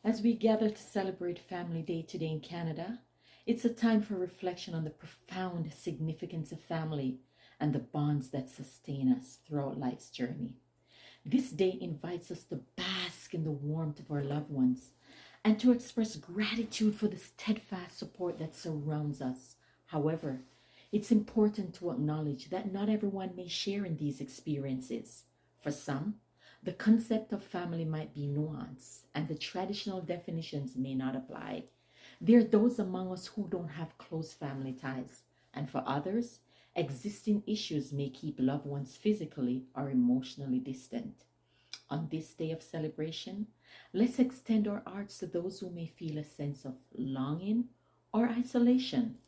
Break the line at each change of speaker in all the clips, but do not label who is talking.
As we gather to celebrate Family Day today in Canada, it's a time for reflection on the profound significance of family and the bonds that sustain us throughout life's journey. This day invites us to bask in the warmth of our loved ones and to express gratitude for the steadfast support that surrounds us. However, it's important to acknowledge that not everyone may share in these experiences. For some, the concept of family might be nuanced and the traditional definitions may not apply. There are those among us who don't have close family ties, and for others, existing issues may keep loved ones physically or emotionally distant. On this day of celebration, let's extend our hearts to those who may feel a sense of longing or isolation.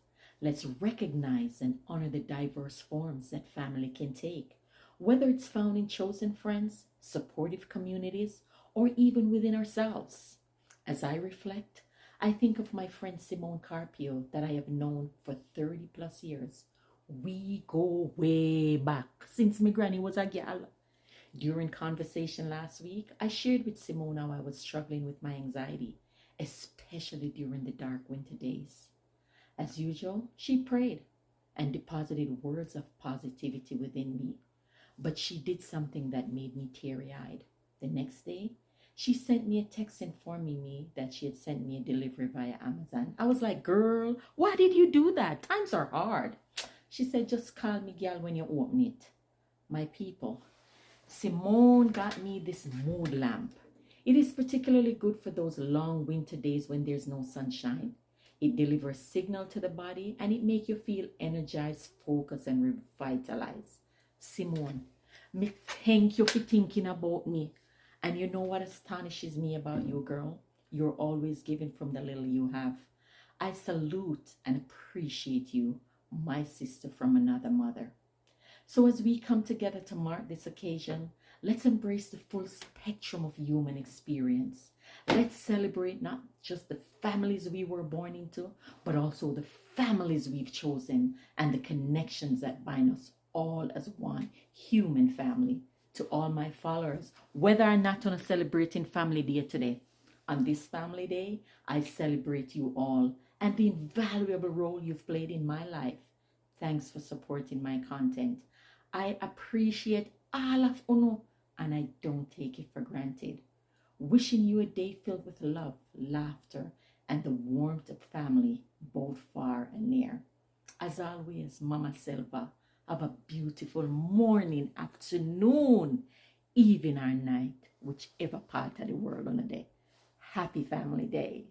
Let's recognize and honor the diverse forms that family can take, whether it's found in chosen friends, supportive communities, or even within ourselves. As I reflect, I think of my friend Simone Carpio that I have known for 30 plus years. We go way back since my granny was a gal. During conversation last week, I shared with Simone how I was struggling with my anxiety, especially during the dark winter days. As usual, she prayed and deposited words of positivity within me. But she did something that made me teary-eyed. The next day, she sent me a text informing me that she had sent me a delivery via Amazon. I was like, girl, why did you do that? Times are hard. She said, just call me, girl, when you open it. My people, Simone got me this mood lamp. It is particularly good for those long winter days when there's no sunshine. It delivers signal to the body and it makes you feel energized, focused, and revitalized. Simone, me thank you for thinking about me. And you know what astonishes me about you, girl? You're always giving from the little you have. I salute and appreciate you, my sister from another mother. So as we come together to mark this occasion, let's embrace the full spectrum of human experience. Let's celebrate not just the families we were born into, but also the families we've chosen and the connections that bind us all as one human family. To all my followers, whether or not on a celebrating Family Day today, on this Family Day, I celebrate you all and the invaluable role you've played in my life. Thanks for supporting my content. I appreciate all of you and I don't take it for granted. Wishing you a day filled with love, laughter, and the warmth of family, both far and near. As always, Mama Selva, have a beautiful morning, afternoon, evening or night, whichever part of the world on a day. Happy Family Day.